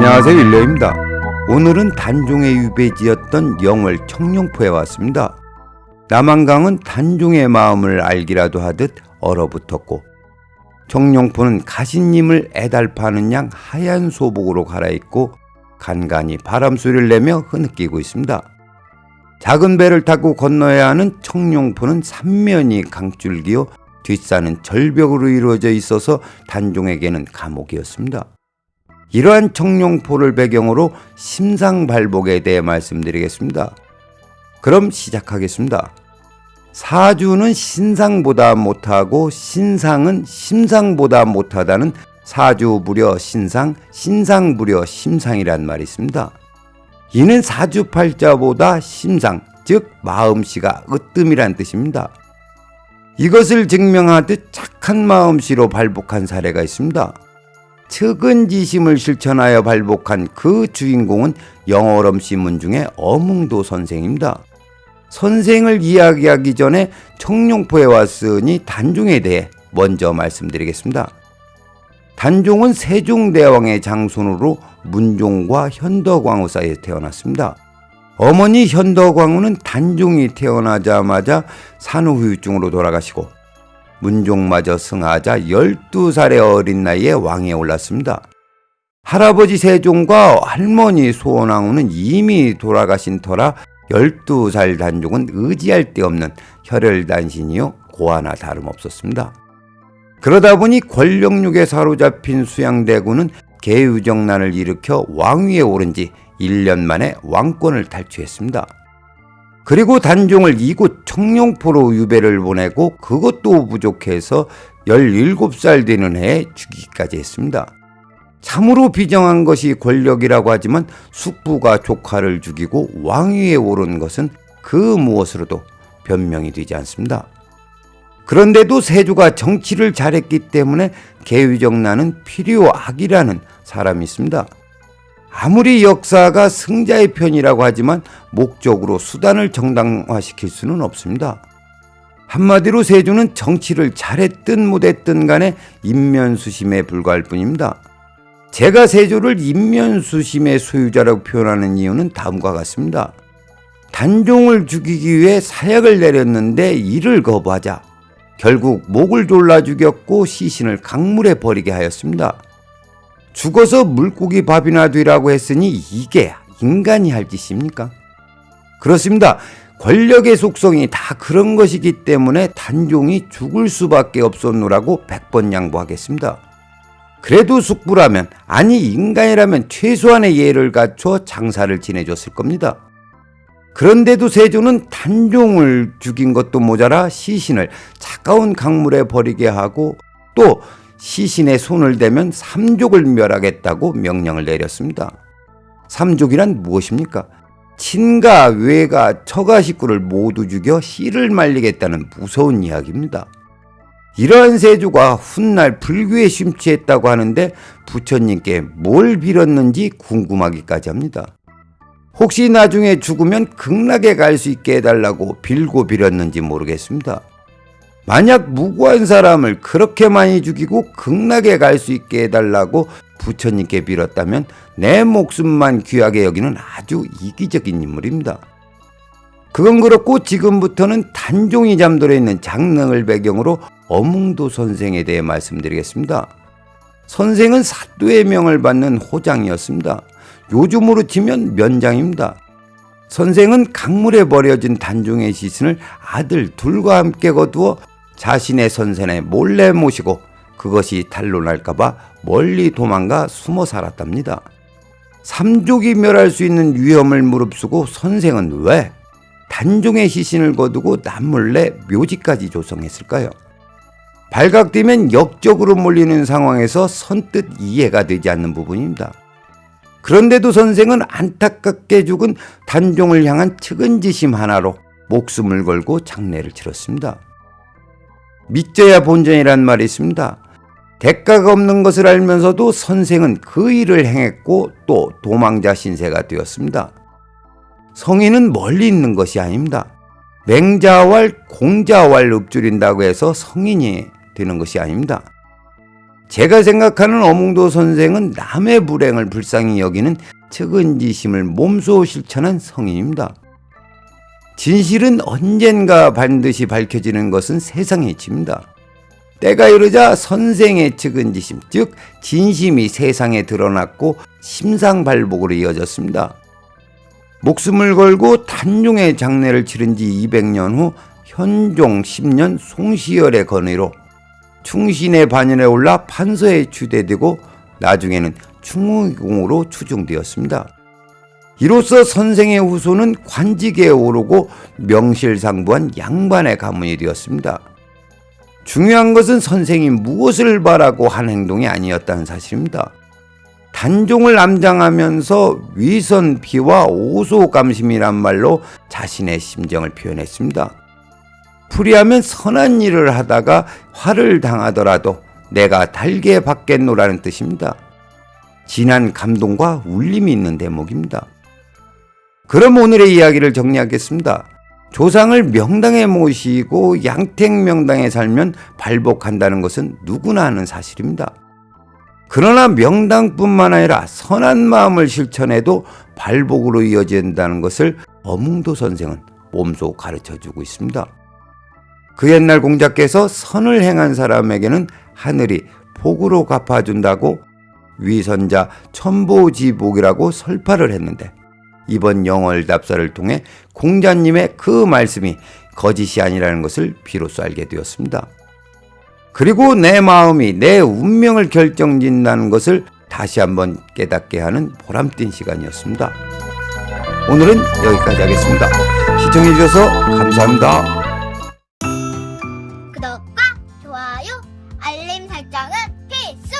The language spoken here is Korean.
안녕하세요, 일러입니다. 오늘은 단종의 유배지였던 영월 청룡포에 왔습니다. 남한강은 단종의 마음을 알기라도 하듯 얼어붙었고, 청룡포는 가시님을 애달파는 양 하얀 소복으로 갈아입고 간간히 바람소리를 내며 흐느끼고 있습니다. 작은 배를 타고 건너야 하는 청룡포는 삼면이 강줄기요 뒷산은 절벽으로 이루어져 있어서 단종에게는 감옥이었습니다. 이러한 청룡포를 배경으로 심상발복에 대해 말씀드리겠습니다. 그럼 시작하겠습니다. 사주는 신상보다 못하고 신상은 심상보다 못하다는 사주 무려 신상, 신상 무려 심상이란 말이 있습니다. 이는 사주팔자보다 심상, 즉 마음씨가 으뜸이란 뜻입니다. 이것을 증명하듯 착한 마음씨로 발복한 사례가 있습니다. 측은지심을 실천하여 발복한 그 주인공은 영월엄씨 문 중에 어몽도 선생입니다. 선생을 이야기하기 전에 청룡포에 왔으니 단종에 대해 먼저 말씀드리겠습니다. 단종은 세종대왕의 장손으로 문종과 현덕왕후 사이에 태어났습니다. 어머니 현덕왕후는 단종이 태어나자마자 산후후유증으로 돌아가시고 문종마저 승하자 12살의 어린 나이에 왕위에 올랐습니다. 할아버지 세종과 할머니 소원왕후는 이미 돌아가신 터라 12살 단종은 의지할 데 없는 혈혈단신이요 고아나 다름없었습니다. 그러다 보니 권력욕에 사로잡힌 수양대군은 계유정난을 일으켜 왕위에 오른 지 1년 만에 왕권을 탈취했습니다. 그리고 단종을 이곳 청룡포로 유배를 보내고 그것도 부족해서 17살 되는 해에 죽이기까지 했습니다. 참으로 비정한 것이 권력이라고 하지만 숙부가 조카를 죽이고 왕위에 오른 것은 그 무엇으로도 변명이 되지 않습니다. 그런데도 세조가 정치를 잘했기 때문에 계유정난은 필요악이라는 사람이 있습니다. 아무리 역사가 승자의 편이라고 하지만 목적으로 수단을 정당화시킬 수는 없습니다. 한마디로 세조는 정치를 잘했든 못했든 간에 인면수심에 불과할 뿐입니다. 제가 세조를 인면수심의 소유자라고 표현하는 이유는 다음과 같습니다. 단종을 죽이기 위해 사약을 내렸는데 이를 거부하자 결국 목을 졸라 죽였고 시신을 강물에 버리게 하였습니다. 죽어서 물고기 밥이나 되라고 했으니 이게 인간이 할 짓입니까? 그렇습니다. 권력의 속성이 다 그런 것이기 때문에 단종이 죽을 수밖에 없었노라고 100번 양보하겠습니다. 그래도 숙부라면, 아니 인간이라면 최소한의 예를 갖춰 장사를 지내줬을 겁니다. 그런데도 세조는 단종을 죽인 것도 모자라 시신을 차가운 강물에 버리게 하고 또 시신에 손을 대면 삼족을 멸하겠다고 명령을 내렸습니다. 삼족이란 무엇입니까? 친가, 외가, 처가 식구를 모두 죽여 씨를 말리겠다는 무서운 이야기입니다. 이러한 세조가 훗날 불교에 심취했다고 하는데 부처님께 뭘 빌었는지 궁금하기까지 합니다. 혹시 나중에 죽으면 극락에 갈 수 있게 해달라고 빌고 빌었는지 모르겠습니다. 만약 무고한 사람을 그렇게 많이 죽이고 극락에 갈 수 있게 해달라고 부처님께 빌었다면 내 목숨만 귀하게 여기는 아주 이기적인 인물입니다. 그건 그렇고 지금부터는 단종이 잠들어 있는 장릉을 배경으로 어몽도 선생에 대해 말씀드리겠습니다. 선생은 사또의 명을 받는 호장이었습니다. 요즘으로 치면 면장입니다. 선생은 강물에 버려진 단종의 시신을 아들 둘과 함께 거두어 자신의 선생에 몰래 모시고 그것이 탄로날까봐 멀리 도망가 숨어 살았답니다. 삼족이 멸할 수 있는 위험을 무릅쓰고 선생은 왜 단종의 시신을 거두고 남몰래 묘지까지 조성했을까요? 발각되면 역적으로 몰리는 상황에서 선뜻 이해가 되지 않는 부분입니다. 그런데도 선생은 안타깝게 죽은 단종을 향한 측은지심 하나로 목숨을 걸고 장례를 치렀습니다. 믿져야 본전이란 말이 있습니다. 대가가 없는 것을 알면서도 선생은 그 일을 행했고 또 도망자 신세가 되었습니다. 성인은 멀리 있는 것이 아닙니다. 맹자왈 공자왈 읊줄인다고 해서 성인이 되는 것이 아닙니다. 제가 생각하는 어몽도 선생은 남의 불행을 불쌍히 여기는 측은지심을 몸소 실천한 성인입니다. 진실은 언젠가 반드시 밝혀지는 것은 세상의 이치입니다. 때가 이르자 선생의 측은지심, 즉 진심이 세상에 드러났고 심상발복으로 이어졌습니다. 목숨을 걸고 단종의 장례를 치른 지 200년 후 현종 10년 송시열의 건의로 충신의 반열에 올라 판서에 추대되고 나중에는 충의공으로 추중되었습니다. 이로써 선생의 후손은 관직에 오르고 명실상부한 양반의 가문이 되었습니다. 중요한 것은 선생이 무엇을 바라고 한 행동이 아니었다는 사실입니다. 단종을 암장하면서 위선피와 오소감심이란 말로 자신의 심정을 표현했습니다. 풀이하면 선한 일을 하다가 화를 당하더라도 내가 달게 받겠노라는 뜻입니다. 진한 감동과 울림이 있는 대목입니다. 그럼 오늘의 이야기를 정리하겠습니다. 조상을 명당에 모시고 양택명당에 살면 발복한다는 것은 누구나 아는 사실입니다. 그러나 명당뿐만 아니라 선한 마음을 실천해도 발복으로 이어진다는 것을 어몽도 선생은 몸소 가르쳐주고 있습니다. 그 옛날 공자께서 선을 행한 사람에게는 하늘이 복으로 갚아준다고 위선자 천보지복이라고 설파를 했는데, 이번 영월답사를 통해 공자님의 그 말씀이 거짓이 아니라는 것을 비로소 알게 되었습니다. 그리고 내 마음이 내 운명을 결정짓는다는 것을 다시 한번 깨닫게 하는 보람된 시간이었습니다. 오늘은 여기까지 하겠습니다. 시청해주셔서 감사합니다. 구독과 좋아요, 알림 설정은 필수!